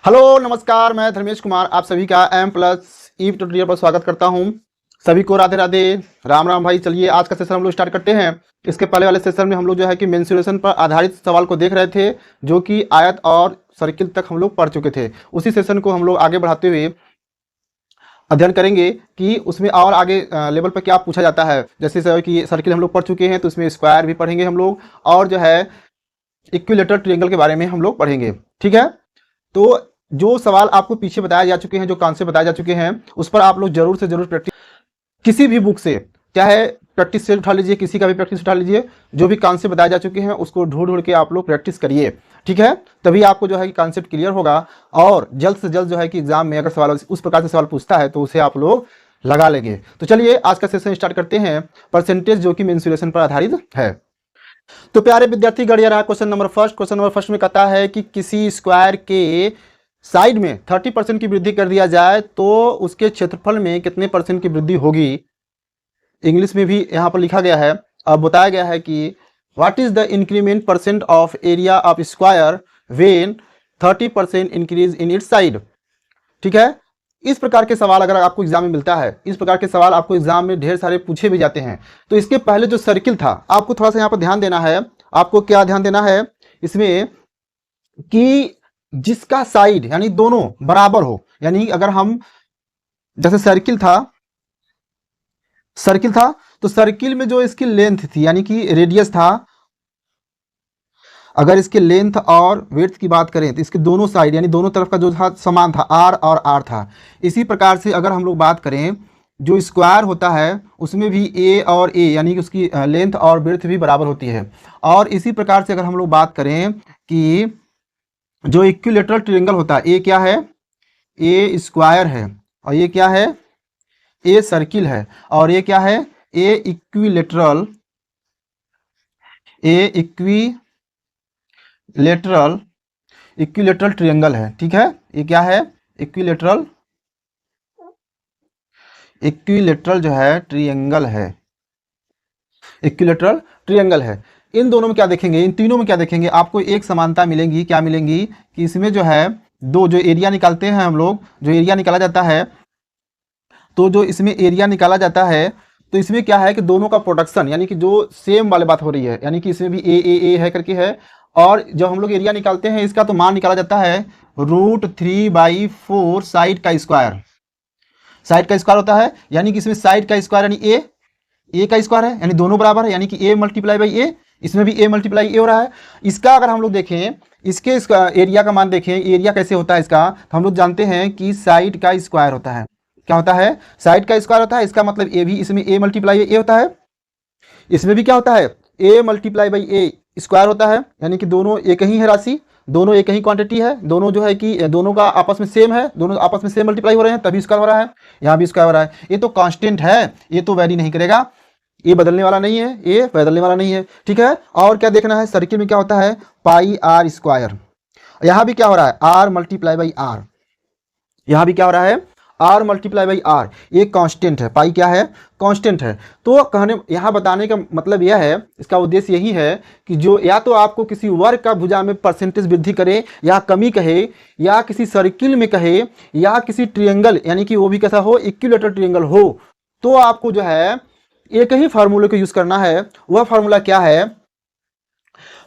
Hello नमस्कार, मैं धर्मेश कुमार आप सभी का एम प्लस ई ट्यूटोरियल पर स्वागत करता हूं। सभी को राधे राधे, राम राम भाई। चलिए आज का सेशन हम लोग स्टार्ट करते हैं। इसके पहले वाले सेशन में हम लोग जो है कि मेंसुरेशन पर आधारित सवाल को देख रहे थे, जो कि आयत और सर्किल तक हम लोग पढ़ चुके थे। उसी सेशन को हम लोग आगे बढ़ाते हुए अध्ययन करेंगे कि उसमें और आगे लेवल पर क्या पूछा जाता है। जैसे कि सर्किल हम लोग पढ़ चुके हैं, तो उसमें स्क्वायर भी पढ़ेंगे हम लोग, और जो है इक्विलेटरल ट्रायंगल के बारे में हम लोग पढ़ेंगे। ठीक है, तो जो सवाल आपको पीछे बताए जा चुके हैं, जो कॉन्सेप्ट बताए जा चुके हैं, उस पर आप लोग जरूर से जरूर प्रैक्टिस, किसी भी बुक से, चाहे प्रैक्टिस से उठा लीजिए, किसी का भी प्रैक्टिस उठा लीजिए, जो भी कॉन्सेप्ट बताए जा चुके हैं उसको ढूंढ ढूंढ के आप लोग प्रैक्टिस करिए। ठीक है, तभी आपको जो है कि कॉन्सेप्ट क्लियर होगा, और जल्द से जल्द जो है कि एग्जाम में अगर सवाल उस प्रकार से सवाल पूछता है तो उसे आप लोग लगा लेंगे। तो चलिए आज का सेशन स्टार्ट करते हैं, परसेंटेज जो कि मेंसुरेशन पर आधारित है। तो प्यारे विद्यार्थी गढ़ रहा क्वेश्चन नंबर फर्स्ट में कहता है कि किसी स्क्वायर के साइड में 30% की वृद्धि कर दिया जाए तो उसके क्षेत्रफल में कितने परसेंट की वृद्धि होगी। इंग्लिश में भी यहाँ पर लिखा गया है। अब बताया गया है कि what is the increment percent of area of square when 30% increase in its side. ठीक है, इस प्रकार के सवाल अगर आपको एग्जाम में मिलता है, इस प्रकार के सवाल आपको एग्जाम में ढेर सारे पूछे भी जाते हैं। तो इसके पहले जो सर्किल था, आपको थोड़ा सा यहाँ पर ध्यान देना है। आपको क्या ध्यान देना है इसमें कि जिसका साइड यानी दोनों बराबर हो, यानी अगर हम जैसे सर्किल था तो सर्किल में जो इसकी लेंथ थी यानी कि रेडियस था, अगर इसके लेंथ और विड्थ की बात करें तो इसके दोनों साइड यानी दोनों तरफ का जो था समान था, आर और आर था। इसी प्रकार से अगर हम लोग बात करें, जो स्क्वायर होता है उसमें भी ए और ए यानी कि उसकी लेंथ और विड्थ भी बराबर होती है। और इसी प्रकार से अगर हम लोग बात करें कि जो इक्विलेटरल ट्रायंगल होता है, ए क्या है, ए स्क्वायर है, और ये क्या है, ए सर्किल है, और ये क्या है, ए इक्विलेटरल ट्रायंगल है। ठीक है, ये क्या है, इक्विलेटरल जो है ट्रायंगल है, इक्विलेटरल ट्रायंगल है। इन दोनों में क्या देखेंगे, इन तीनों में क्या देखेंगे, आपको एक समानता मिलेंगी। क्या मिलेंगी कि इसमें जो है दो, जो एरिया निकालते हैं हम लोग, जो एरिया निकाला जाता है, तो जो इसमें एरिया निकाला जाता है तो इसमें क्या है कि दोनों का प्रोडक्शन यानी कि जो सेम वाली बात हो रही है, यानी कि इसमें भी ए है करके है। और जब हम लोग एरिया निकालते हैं इसका तो मान निकाला जाता है √3/4 साइड का स्क्वायर। साइड का स्क्वायर होता है यानी कि इसमें साइड का स्क्वायर यानी ए का स्क्वायर है, यानी दोनों बराबर है, यानी कि ए मल्टीप्लाई बाई ए, इसमें भी ए मल्टीप्लाई ए हो रहा है। इसका अगर हम लोग देखें, इसका एरिया का मान देखें, एरिया कैसे होता है इसका, तो हम लोग जानते हैं कि साइड का स्क्वायर होता है। क्या होता है, साइड का स्क्वायर होता है। इसका मतलब ए भी, इसमें ए मल्टीप्लाई ए होता है, इसमें भी क्या होता है, A multiply by A square होता है, यानी कि दोनों एक ही है राशि, दोनों एक ही क्वांटिटी है, दोनों जो है कि दोनों का आपस में सेम है, दोनों आपस में सेम मल्टीप्लाई हो रहे हैं तभी स्क्वायर हो रहा है। यहाँ भी स्क्वायर हो रहा है। ये तो कांस्टेंट है, ये तो वैरी नहीं करेगा, ये बदलने वाला नहीं है, ये बदलने वाला नहीं है। ठीक है, और क्या देखना है, सर्किल में क्या होता है, पाई आर स्क्वायर। यहाँ भी क्या हो रहा है, आर मल्टीप्लाई बाई आर, यहाँ भी क्या हो रहा है, आर मल्टीप्लाई बाई आर। ये कांस्टेंट है, पाई क्या है, कांस्टेंट है। तो कहने यहाँ बताने का मतलब यह है, इसका उद्देश्य यही है कि जो या तो आपको किसी वर्ग का भुजा में परसेंटेज वृद्धि करे या कमी कहे, या किसी सर्किल में कहे, या किसी ट्रायंगल यानी कि वो भी कैसा हो, इक्विलेटरल ट्रायंगल हो, तो आपको जो है एक ही फार्मूले को यूज करना है। वह फार्मूला क्या है,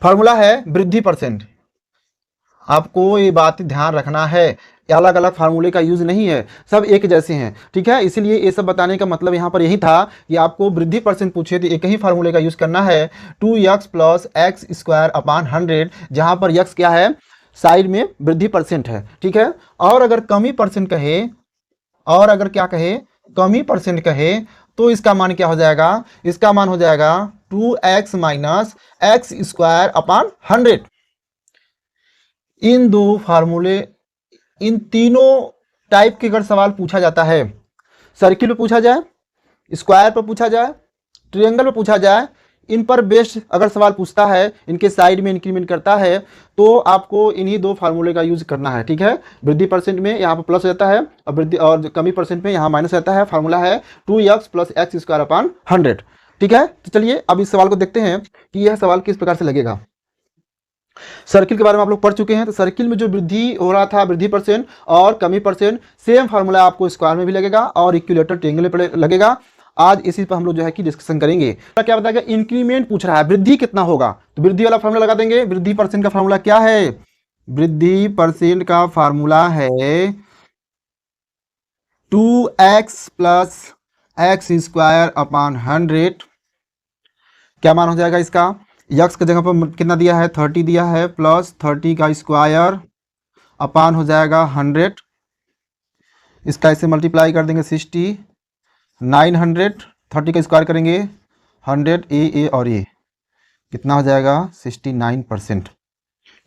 फार्मूला है वृद्धि परसेंट। आपको ये बात ध्यान रखना है, अलग अलग फार्मूले का यूज नहीं है, सब एक जैसे हैं। ठीक है, इसीलिए ये सब बताने का मतलब यहाँ पर यही था कि आपको वृद्धि परसेंट पूछे तो एक ही फार्मूले का यूज करना है, 2x + x²/100, जहाँ पर x क्या है, साइड में वृद्धि परसेंट है। ठीक है, और अगर कमी परसेंट कहे, और अगर क्या कहे, कमी परसेंट कहे, तो इसका मान क्या हो जाएगा, इसका मान हो जाएगा 2x - x²/100। इन दो फार्मूले, इन तीनों टाइप के अगर सवाल पूछा जाता है, सर्किल पे पूछा जाए, स्क्वायर पर पूछा जाए, ट्रायंगल पर पूछा जाए, इन पर बेस्ड अगर सवाल पूछता है, इनके साइड में इंक्रीमेंट करता है, तो आपको इन्हीं दो फार्मूले का यूज करना है। ठीक है, वृद्धि परसेंट में यहाँ पर प्लस हो जाता है, और वृद्धि और कमी परसेंट में यहाँ माइनस रहता है। फार्मूला है 2x + x²/100। ठीक है, तो चलिए अब इस सवाल को देखते हैं कि यह सवाल किस प्रकार से लगेगा। सर्किल के बारे में आप लोग पढ़ चुके हैं। तो सर्किल में जो वृद्धि हो रहा था, वृद्धि परसेंट और कमी परसेंट, सेम फार्मूला आपको स्क्वायर में भी लगेगा और इक्विलेटरल ट्रायंगल में लगेगा। आज इसी पर हम लोग जो है कि डिस्कशन करेंगे। क्या बताएगा, इंक्रीमेंट पूछ रहा है, वृद्धि कितना होगा, तो वृद्धि वाला फार्मूला लगा देंगे। वृद्धि परसेंट का फार्मूला क्या है, वृद्धि परसेंट का फार्मूला है 2x plus x square upon 100। क्या मान हो जाएगा इसका, यक्स की जगह पर कितना दिया है, 30 दिया है, प्लस 30 का स्क्वायर अपान हो जाएगा 100। इसका ऐसे मल्टीप्लाई कर देंगे 60, 900, 30 का स्क्वायर करेंगे 100, ए और ए, कितना हो जाएगा 69%।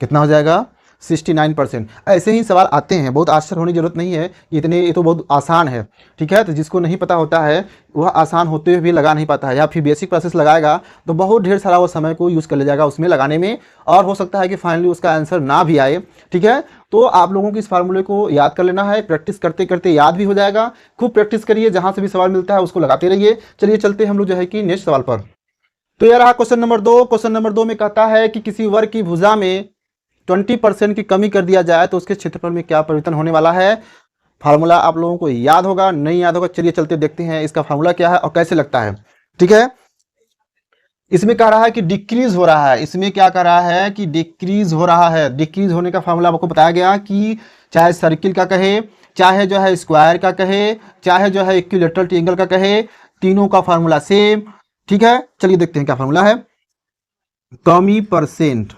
कितना हो जाएगा 69%। ऐसे ही सवाल आते हैं, बहुत आश्चर्य होने की जरूरत नहीं है, इतने ये तो बहुत आसान है। ठीक है, तो जिसको नहीं पता होता है वह आसान होते हुए भी लगा नहीं पाता है, या फिर बेसिक प्रोसेस लगाएगा तो बहुत ढेर सारा वो समय को यूज़ कर ले जाएगा उसमें लगाने में, और हो सकता है कि फाइनली उसका आंसर ना भी आए। ठीक है, तो आप लोगों को इस फार्मूले को याद कर लेना है, प्रैक्टिस करते करते याद भी हो जाएगा। खूब प्रैक्टिस करिए, जहाँ से भी सवाल मिलता है उसको लगाते रहिए। चलिए चलते हम लोग जो है कि नेक्स्ट सवाल पर। तो यह रहा क्वेश्चन नंबर 2। क्वेश्चन नंबर 2 में कहता है कि किसी वर्ग की भुजा में 20% की कमी कर दिया जाए तो उसके क्षेत्रफल में क्या परिवर्तन होने वाला है। फार्मूला आप लोगों को याद होगा, नहीं याद होगा, चलिए चलते देखते हैं इसका फार्मूला क्या है और कैसे लगता है। ठीक है, इसमें कह रहा है कि डिक्रीज हो रहा है, इसमें क्या कह रहा है कि डिक्रीज हो रहा है। डिक्रीज होने का फार्मूला आपको बताया गया कि चाहे सर्किल का कहे, चाहे जो है स्क्वायर का कहे, चाहे जो है इक्विलेटरल ट्रायंगल का कहे, तीनों का फार्मूला सेम। ठीक है, चलिए देखते हैं क्या फार्मूला है। कमी परसेंट,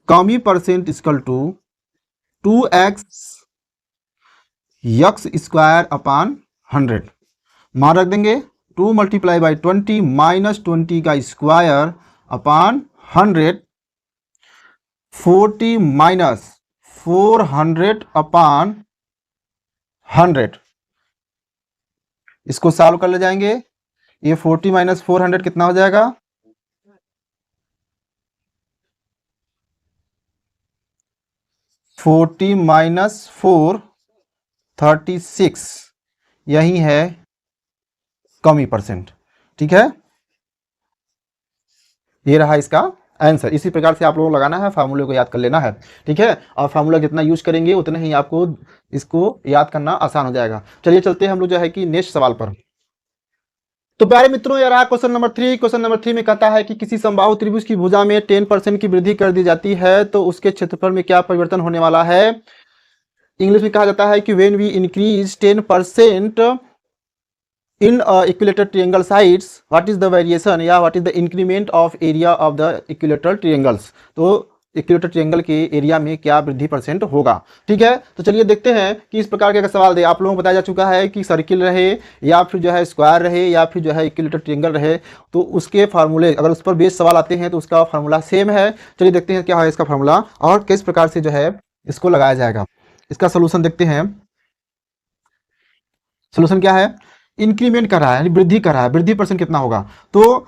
कमी percent equal to 2x x square upon 100। मान रख देंगे 2 मल्टीप्लाई बाई 20 माइनस 20 का स्क्वायर अपान 100, 40 माइनस 400 अपान 100। इसको सॉल्व कर ले जाएंगे, ये 40 माइनस 400 कितना हो जाएगा, 40 माइनस 4 36, यही है कमी परसेंट। ठीक है, ये रहा इसका आंसर। इसी प्रकार से आप लोगों को लगाना है, फार्मूले को याद कर लेना है। ठीक है, और फार्मूला जितना यूज करेंगे उतना ही आपको इसको याद करना आसान हो जाएगा। चलिए चलते हैं हम लोग जो है कि नेक्स्ट सवाल पर। तो प्यारे मित्रों, ये रहा क्वेश्चन नंबर 3। क्वेश्चन नंबर 3 में कहता है कि किसी समबाहु त्रिभुज की भुजा में 10% की वृद्धि कर दी जाती है तो उसके क्षेत्रफल में क्या परिवर्तन होने वाला है। इंग्लिश में कहा जाता है कि when we increase 10% in equilateral triangle sides what is the variation या what is the increment of area of the equilateral triangles. तो इक्विलेटरल ट्रायंगल के एरिया में क्या वृद्धि परसेंट होगा। ठीक है, तो चलिए देखते हैं कि इस प्रकार का सवाल दे। आप लोगों को बताया जा चुका है कि सर्किल रहे या फिर जो है स्क्वायर रहे या फिर जो है इक्विलेटरल ट्रायंगल रहे, तो उसके फार्मूले अगर उस पर बेस सवाल आते हैं तो उसका फार्मूला सेम है। चलिए देखते हैं क्या है इसका फार्मूला और किस प्रकार से जो है इसको लगाया जाएगा। इसका सोल्यूशन देखते हैं। सोल्यूशन क्या है, इंक्रीमेंट कर रहा है यानी वृद्धि कर रहा है, वृद्धि परसेंट कितना होगा, तो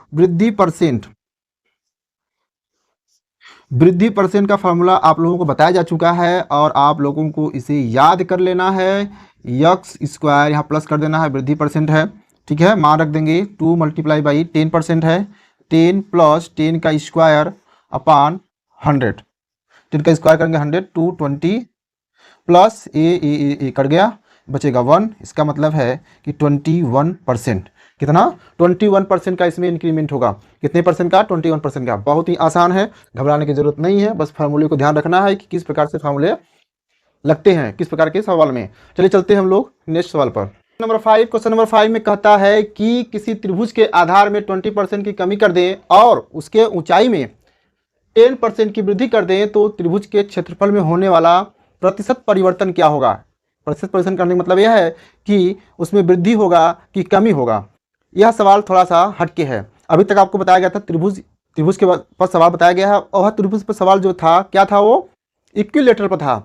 वृद्धि परसेंट का फार्मूला आप लोगों को बताया जा चुका है और आप लोगों को इसे याद कर लेना है। यक्स स्क्वायर यहाँ प्लस कर देना है, वृद्धि परसेंट है। ठीक है, मान रख देंगे 2 मल्टीप्लाई बाई 10% है, 10 प्लस 10 का स्क्वायर अपान 100, 10 का स्क्वायर करेंगे 100, 220 प्लस ए कट गया, बचेगा 1। इसका मतलब है कि 21%। कितना, 21% का इसमें इंक्रीमेंट होगा। कितने परसेंट का, 21% का। बहुत ही आसान है, घबराने की जरूरत नहीं है, बस फार्मूले को ध्यान रखना है कि किस प्रकार से फार्मूले लगते हैं किस प्रकार के सवाल में। चलिए चलते हैं हम लोग नेक्स्ट सवाल पर। नंबर 5, क्वेश्चन नंबर 5 में कहता है कि किसी त्रिभुज के आधार में 20% की कमी कर दें और उसके ऊंचाई में 10% की वृद्धि कर दें तो त्रिभुज के क्षेत्रफल में होने वाला प्रतिशत परिवर्तन क्या होगा। प्रतिशत परिवर्तन करने का मतलब यह है कि उसमें वृद्धि होगा कि कमी होगा। यह सवाल थोड़ा सा हटके है। अभी तक आपको बताया गया था त्रिभुज के पर सवाल बताया गया है और त्रिभुज पर सवाल जो था क्या था, वो इक्विलेटरल पर था।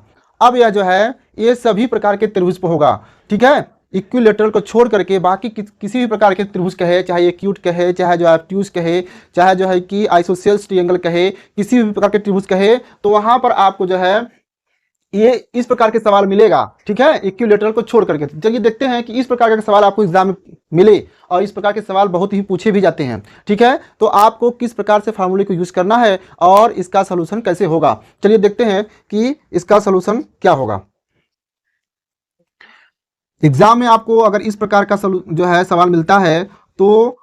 अब यह जो है ये सभी प्रकार के त्रिभुज पर होगा। ठीक है, इक्विलेटरल को छोड़ करके बाकी किसी भी प्रकार के त्रिभुज कहे, चाहे एक्यूट कहे, चाहे जो ऑब्ट्यूज कहे, चाहे जो है कि आइसोसेल्स ट्रायंगल कहे, किसी भी प्रकार के त्रिभुज कहे, तो वहां पर आपको जो है ये इस प्रकार के सवाल मिलेगा, ठीक है, इक्विलेटरल को छोड़ करके। चलिए देखते हैं कि इस प्रकार का सवाल आपको एग्जाम में मिले, और इस प्रकार के सवाल बहुत ही पूछे भी जाते हैं, ठीक है। तो आपको किस प्रकार से फार्मूले को यूज करना है और इसका सोल्यूशन कैसे होगा, चलिए देखते हैं कि इसका सोल्यूशन क्या होगा। एग्जाम में आपको अगर इस प्रकार का जो है सवाल मिलता है तो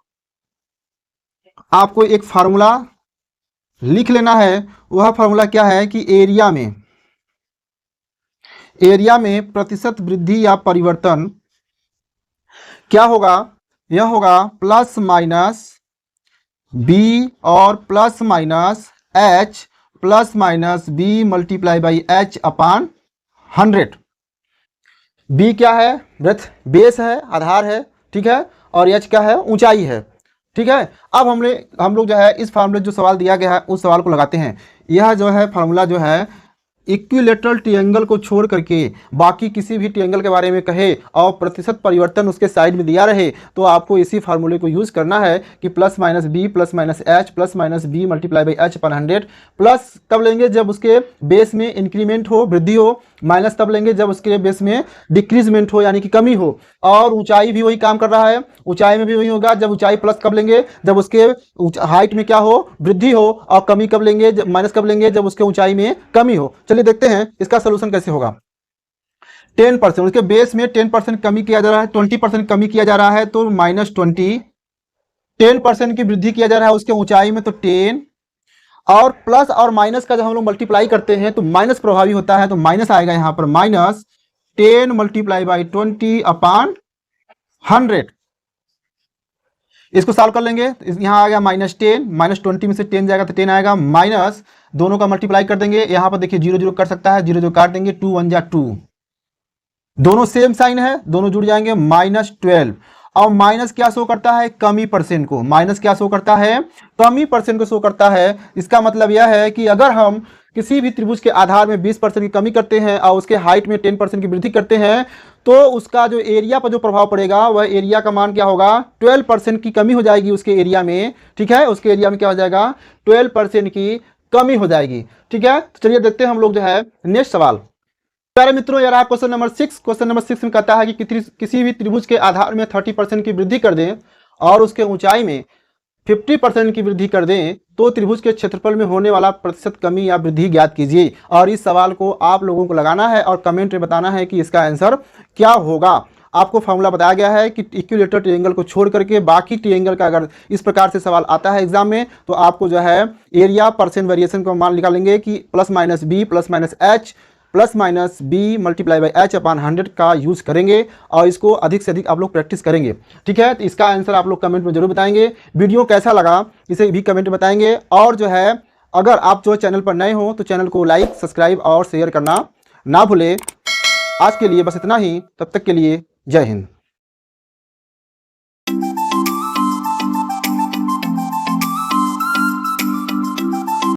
आपको एक फार्मूला लिख लेना है। वह फार्मूला क्या है कि एरिया में प्रतिशत वृद्धि या परिवर्तन क्या होगा, यह होगा प्लस माइनस बी और plus minus H plus minus B multiply by H upon 100। B क्या है, ब्रेथ बेस है, आधार है, ठीक है, और एच क्या है, ऊंचाई है, ठीक है। अब हम लोग जो है इस फार्मूले जो सवाल दिया गया है उस सवाल को लगाते हैं। यह जो है फार्मूला जो है इक्विलेटरल ट्रायंगल को छोड़ करके बाकी किसी भी ट्रायंगल के बारे में कहे और प्रतिशत परिवर्तन उसके साइड में दिया रहे, तो आपको इसी फार्मूले को यूज करना है कि plus minus B plus minus H plus minus B multiply by H upon 100। Plus तब लेंगे जब उसके बेस में इंक्रीमेंट हो, वृद्धि हो, माइनस तब लेंगे जब उसके बेस में डिक्रीजमेंट हो यानी कि कमी हो, और ऊंचाई भी वही काम कर रहा है, ऊंचाई में भी वही होगा। जब ऊंचाई प्लस कब लेंगे, जब उसके हाइट में क्या हो, वृद्धि हो, और कमी कब लेंगे, माइनस कब लेंगे, जब उसके ऊंचाई में कमी हो। चलिए देखते हैं इसका सोल्यूशन कैसे होगा। 10% उसके बेस में 10% कमी किया जा रहा है, 20% कमी किया जा रहा है तो -20, 10% की वृद्धि किया जा रहा है उसके ऊंचाई में तो 10, और प्लस और माइनस का जब हम लोग मल्टीप्लाई करते हैं तो माइनस प्रभावी होता है, तो माइनस आएगा यहां पर, -10 मल्टीप्लाई बाई 20 अपान 100। इसको सॉल्व कर लेंगे, यहां आ गया -10, -20 में से 10 जाएगा तो 10 आएगा, माइनस दोनों का मल्टीप्लाई कर देंगे, यहां पर देखिए 0 0 कर सकता है, 0 0 काट देंगे, 2 1 जा 2, दोनों सेम साइन है, दोनों जुड़ जाएंगे, -12। और माइनस क्या शो करता है, कमी परसेंट को, माइनस क्या शो करता है, कमी परसेंट को शो करता है। इसका मतलब यह है कि अगर हम किसी भी त्रिभुज के आधार में 20% की कमी करते हैं और उसके हाइट में 10% की वृद्धि करते हैं, तो उसका जो एरिया पर जो प्रभाव पड़ेगा वह एरिया का मान क्या होगा, 12% की कमी हो जाएगी उसके एरिया में, ठीक है, उसके एरिया में क्या हो जाएगा, 12% की कमी हो जाएगी, ठीक है। तो चलिए देखते हैं हम लोग जो है नेक्स्ट सवाल। प्यारे मित्रों, यार आप क्वेश्चन नंबर 6 में कहता है कि किसी भी त्रिभुज के आधार में 30% की वृद्धि कर दें और उसके ऊंचाई में 50% की वृद्धि कर दें तो त्रिभुज के क्षेत्रफल में होने वाला प्रतिशत कमी या वृद्धि ज्ञात कीजिए। और इस सवाल को आप लोगों को लगाना है और कमेंट में बताना है कि इसका आंसर क्या होगा। आपको फॉर्मूला बताया गया है कि इक्विलेटरल ट्रायंगल को छोड़ करके बाकी ट्रायंगल का अगर इस प्रकार से सवाल आता है एग्जाम में, तो आपको जो है एरिया परसेंट वेरिएशन का मान निकालेंगे कि plus minus B plus minus H plus minus B multiply by H upon 100 का यूज करेंगे, और इसको अधिक से अधिक आप लोग प्रैक्टिस करेंगे, ठीक है। तो इसका आंसर आप लोग कमेंट में जरूर बताएंगे। वीडियो कैसा लगा इसे भी कमेंट में बताएंगे, और जो है अगर आप जो चैनल पर नए हो तो चैनल को लाइक सब्सक्राइब और शेयर करना ना भूलें। आज के लिए बस इतना ही, तब तक के लिए जय हिंद।